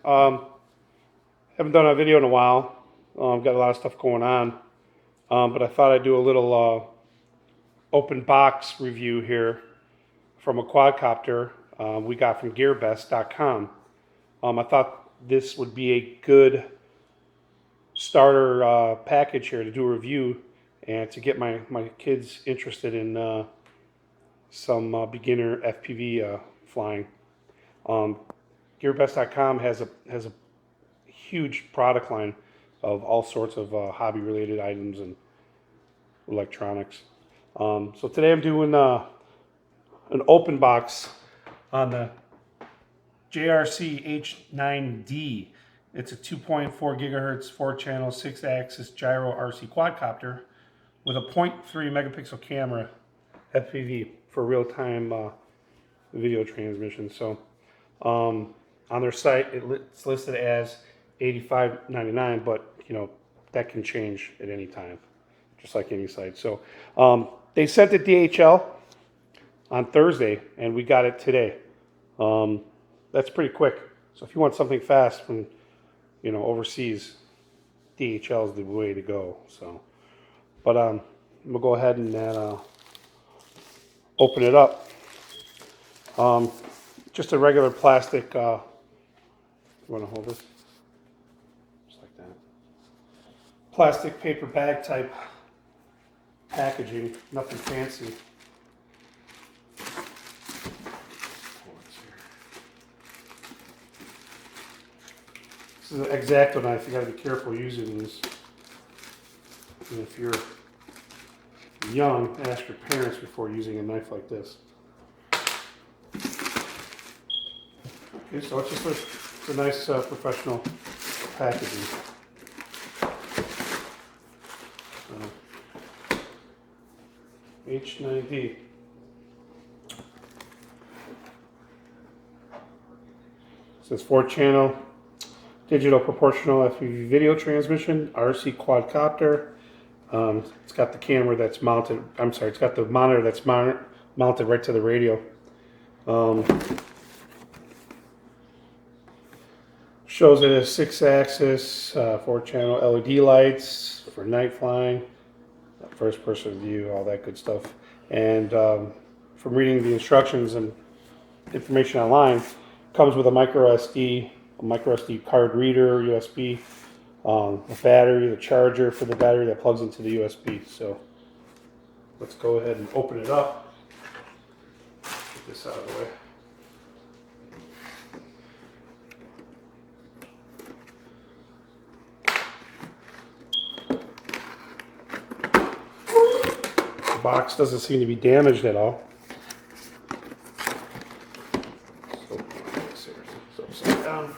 Haven't done a video in a while. Got a lot of stuff going on. But I thought I'd do a little open box review here from a quadcopter we got from GEARBEST.com. I thought this would be a good starter package here to do a review and to get my kids interested in some beginner FPV flying. GearBest.com has a huge product line of all sorts of hobby-related items and electronics. So today I'm doing an open box on the JJRC H9D. It's a 2.4 gigahertz, 4-channel, 6-axis gyro RC quadcopter with a 0.3 megapixel camera, FPV, for real-time video transmission. So on their site, it's listed as $85.99, but you know that can change at any time, just like any site. So they sent it DHL on Thursday, and we got it today. That's pretty quick. So if you want something fast from overseas, DHL is the way to go. So, but we'll go ahead and open it up. Just a regular plastic. You want to hold this? Just like that. Plastic paper bag type packaging. Nothing fancy. This is an X-Acto knife. You got to be careful using these. And if you're young, ask your parents before using a knife like this. Okay, so it's just a nice professional packaging. H9D. It says 4-channel digital proportional FPV video transmission, RC quadcopter. It's got the camera that's mounted. I'm sorry, it's got the monitor that's mounted right to the radio. Shows it as 6-axis, 4-channel LED lights for night flying, first-person view, all that good stuff. And from reading the instructions and information online, comes with a micro SD card reader, USB, a battery, the charger for the battery that plugs into the USB. So let's go ahead and open it up. Get this out of the way. The box doesn't seem to be damaged at all. So upside down.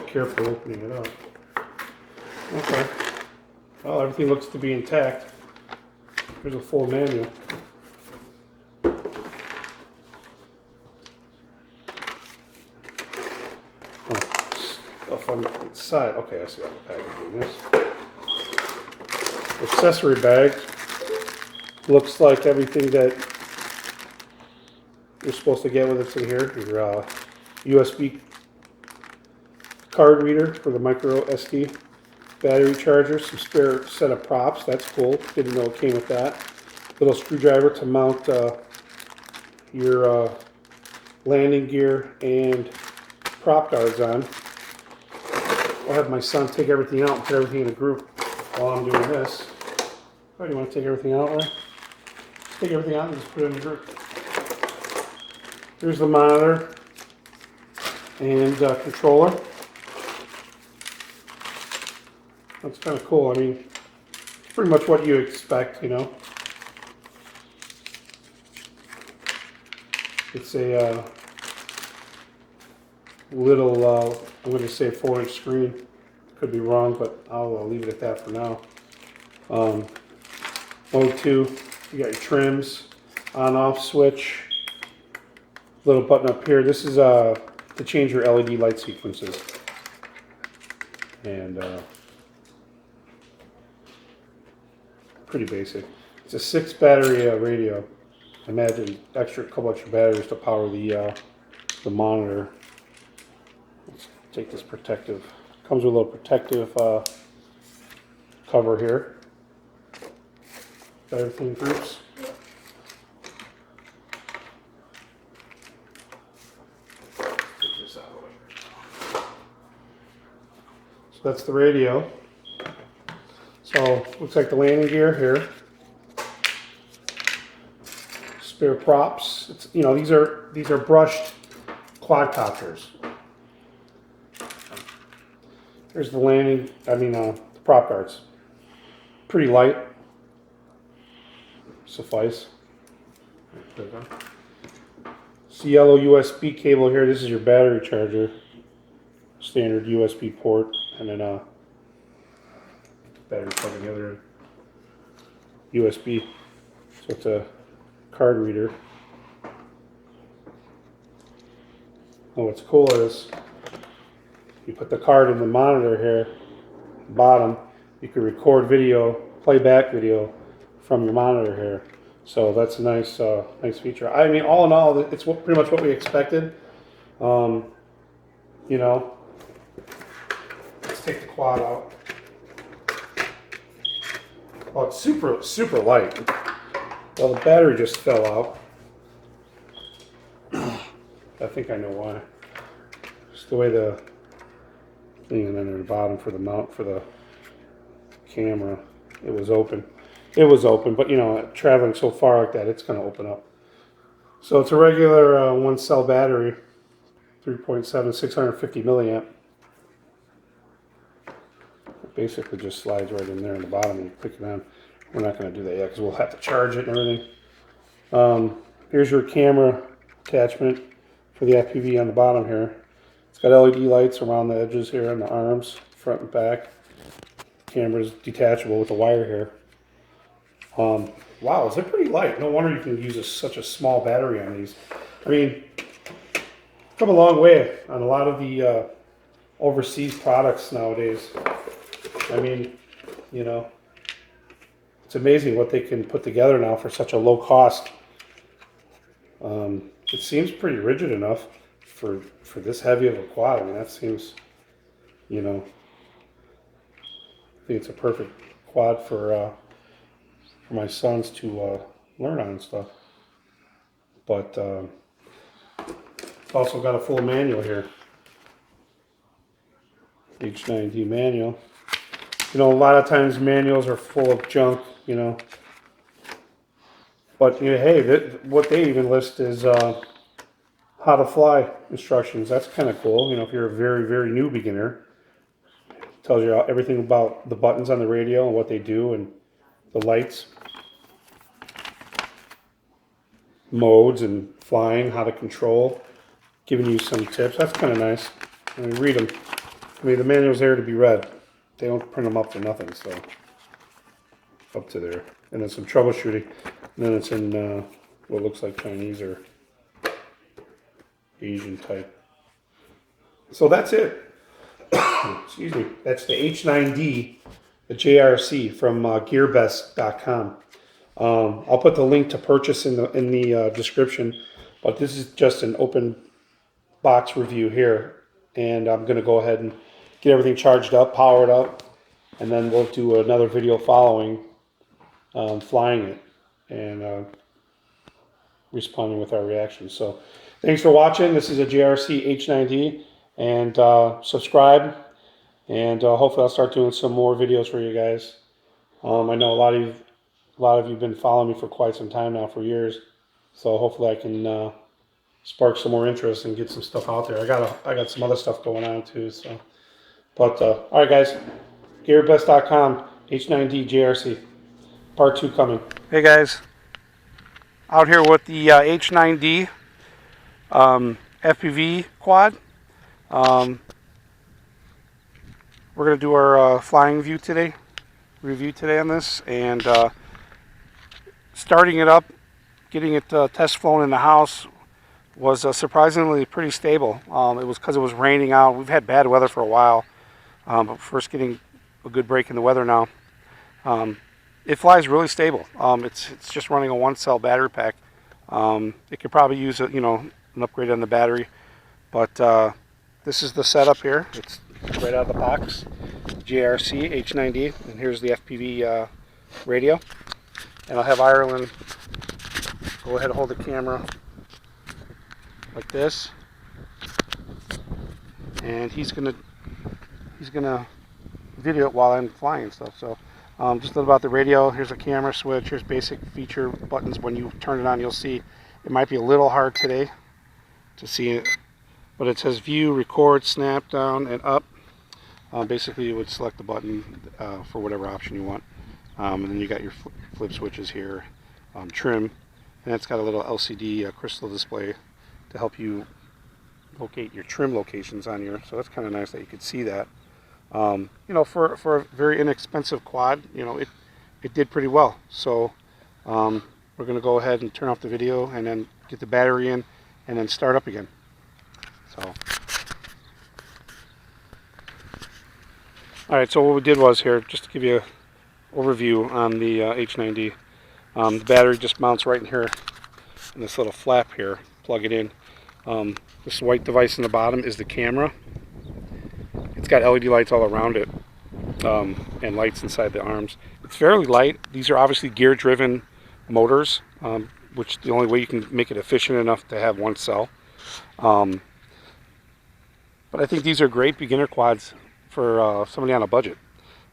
Careful opening it up. Okay. Well, everything looks to be intact. Here's a full manual. Stuff on the side. Okay, I see how the packaging is. Accessory bag. Looks like everything that you're supposed to get with it in here. Your USB card reader for the micro SD, battery charger, some spare set of props. That's cool. Didn't know it came with that. Little screwdriver to mount your landing gear and prop guards on. I'll have my son take everything out and put everything in a group while I'm doing this. Oh, you want to take everything out, Ray? Just take everything out and just put it in a group. Here's the monitor and controller. That's kind of cool. I mean, it's pretty much what you expect, you know. It's a little, I'm going to say 4-inch screen. Could be wrong, but I'll leave it at that for now. Mode 2, you got your trims, on-off switch, little button up here. This is to change your LED light sequences. And pretty basic. It's a 6-battery radio. I imagine couple extra batteries to power the the monitor. Let's take this protective. Comes with a little protective cover here. Got everything groups. So that's the radio. So looks like the landing gear here. Spare props. It's, you know, these are brushed quadcopters. Here's the landing. The prop guards. Pretty light. Suffice. It's the yellow USB cable here. This is your battery charger. Standard USB port, and then battery plug in the other end. USB. So it's a card reader. And what's cool is you put the card in the monitor here, bottom. You can record video, play back video from your monitor here. So that's a nice, nice feature. I mean, all in all, it's pretty much what we expected. You know, let's take the quad out. Well, it's super light. Well, the battery just fell out. I think I know why. Just the way the thing, and then at the bottom for the mount for the camera, it was open. It was open, but you know, traveling so far like that, it's going to open up. So it's a regular one cell battery, 3.7, 650 milliamp. It basically just slides right in there in the bottom and you click it on. We're not going to do that yet because we'll have to charge it and everything. Here's your camera attachment for the FPV on the bottom here. It's got LED lights around the edges here on the arms, front and back. Camera's detachable with the wire here. Wow, they're pretty light. No wonder you can use such a small battery on these. I mean, come a long way on a lot of the overseas products nowadays. I mean, you know, it's amazing what they can put together now for such a low cost. It seems pretty rigid enough for this heavy of a quad. I mean, that seems, you know, I think it's a perfect quad for my sons to learn on and stuff. But it's also got a full manual here. H9D manual. You know, a lot of times manuals are full of junk, you know. But you know, hey, what they even list is how to fly instructions. That's kind of cool. You know, if you're a very new beginner, it tells you everything about the buttons on the radio and what they do and the lights, modes and flying, how to control, giving you some tips. That's kind of nice. I mean, read them. I mean, the manual's there to be read. They don't print them up for nothing, so up to there. And then some troubleshooting. And then it's in what looks like Chinese or Asian type. So that's it. Excuse me. That's the H9D, the JRC from GEARBEST.com. I'll put the link to purchase in the description, but this is just an open box review here, and I'm going to go ahead and get everything charged up, powered up, and then we'll do another video following flying it and responding with our reactions. So thanks for watching. This is a JRC H9D, and subscribe, and hopefully I'll start doing some more videos for you guys. I know a lot of you have been following me for quite some time now, for years. So hopefully I can spark some more interest and get some stuff out there. I got some other stuff going on too. So, but all right, guys, GearBest.com, H9D JRC, part 2 coming. Hey guys, out here with the H9D FPV quad. We're gonna do our flying review today on this, and starting it up, getting it test flown in the house was surprisingly pretty stable. It was because it was raining out. We've had bad weather for a while, but first getting a good break in the weather now. It flies really stable. It's just running a 1 cell battery pack. It could probably use an upgrade on the battery, But this is the setup here. It's right out of the box. JJRC H9D, and here's the FPV radio. And I'll have Ireland go ahead and hold the camera like this, and he's gonna video it while I'm flying and stuff. So just a little about the radio. Here's a camera switch. Here's basic feature buttons. When you turn it on, you'll see it might be a little hard today to see it, but it says view, record, snap, down, and up. Basically, you would select the button for whatever option you want, and then you got your flip switches here, trim, and it's got a little LCD crystal display to help you locate your trim locations on your. So that's kind of nice that you could see that. You know, for a very inexpensive quad, you know, it did pretty well. So we're going to go ahead and turn off the video and then get the battery in and then start up again. So. Alright, so what we did was here, just to give you an overview on the H9D, the battery just mounts right in here, in this little flap here, plug it in. This white device in the bottom is the camera. It's got LED lights all around it, and lights inside the arms. It's fairly light. These are obviously gear-driven motors, which the only way you can make it efficient enough to have one cell. But I think these are great beginner quads for somebody on a budget,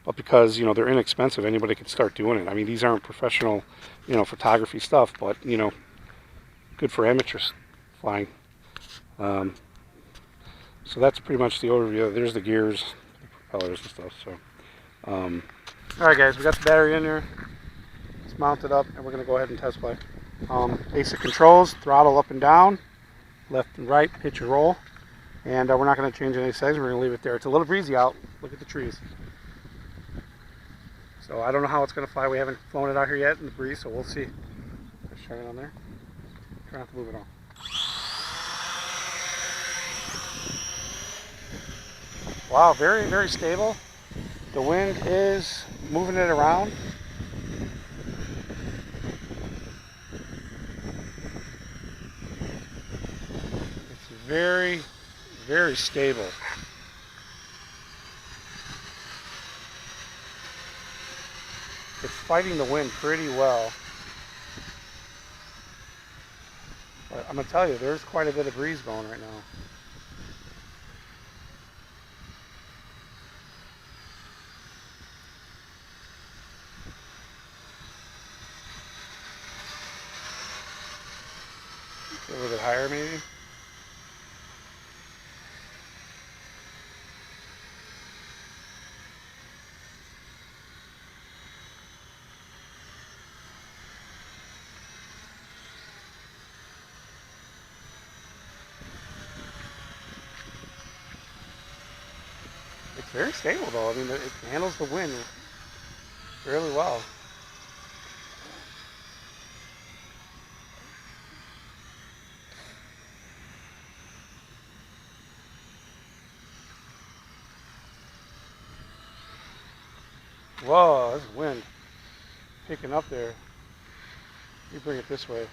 but because, you know, they're inexpensive, anybody could start doing it. I mean, these aren't professional, you know, photography stuff, but, you know, good for amateurs flying. So that's pretty much the overview. There's the gears, the propellers and stuff. So all right guys, we got the battery in here, it's mounted up, and we're going to go ahead and test fly. Basic controls: throttle up and down, left and right, pitch and roll. And we're not going to change any settings. We're going to leave it there. It's a little breezy out. Look at the trees. So I don't know how it's going to fly. We haven't flown it out here yet in the breeze, so we'll see. Let's turn it on there. Try not to move it on. Wow, very, very stable. The wind is moving it around. It's very, very stable. It's fighting the wind pretty well. But I'm going to tell you, there's quite a bit of breeze going right now. A little bit higher maybe. It's very stable though. I mean, it handles the wind really well. Whoa, there's wind picking up there. Let me bring it this way.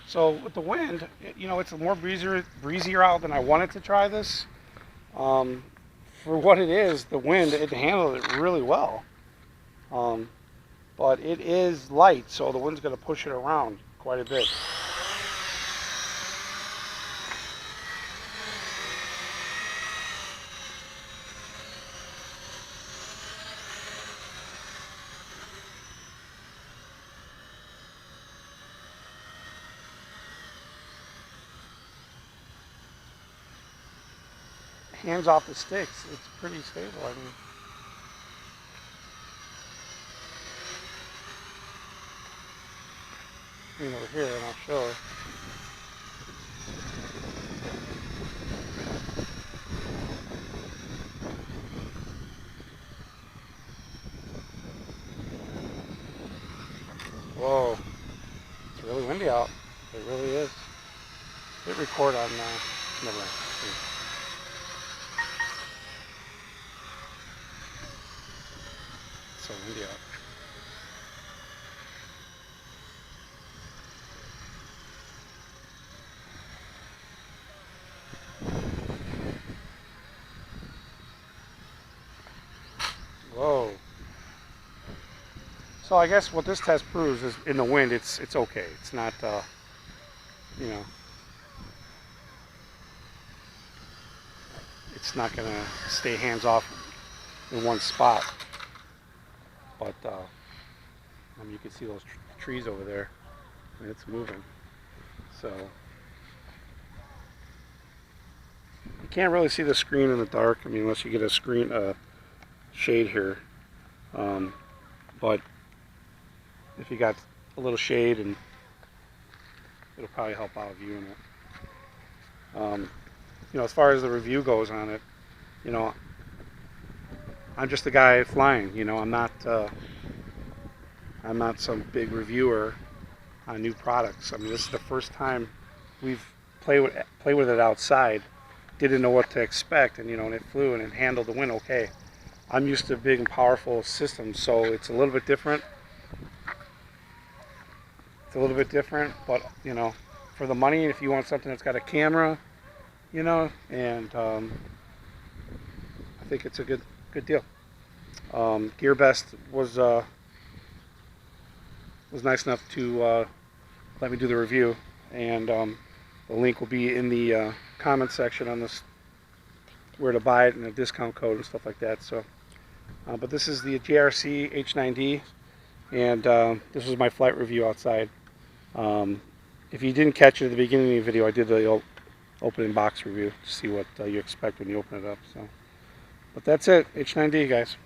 So with the wind, you know, it's a more breezier out than I wanted to try this. For what it is, the wind, it handled it really well. But it is light, so the wind's going to push it around quite a bit. Hands off the sticks, it's pretty stable. I mean, over here, and I'll show her. Whoa, it's really windy out. It really is. Hit record on Never mind. So windy out. Whoa. So I guess what this test proves is in the wind it's okay. It's not you know, it's not gonna stay hands off in one spot. But I mean, you can see those trees over there, and it's moving. So you can't really see the screen in the dark. I mean, unless you get a screen shade here. But if you got a little shade, and it'll probably help out viewing it. You know, as far as the review goes on it, you know, I'm just a guy flying. You know, I'm not some big reviewer on new products. I mean, this is the first time we've played with it outside. Didn't know what to expect, and you know, and it flew and it handled the wind okay. I'm used to big and powerful systems, so it's a little bit different. It's a little bit different, but you know, for the money, if you want something that's got a camera, you know, and I think it's a good deal. GEARBEST was nice enough to let me do the review, and the link will be in the comment section on this, where to buy it and a discount code and stuff like that. So, but this is the JJRC H9D, and this was my flight review outside. If you didn't catch it at the beginning of the video, I did the opening box review to see what you expect when you open it up. So, but that's it, H9D, guys.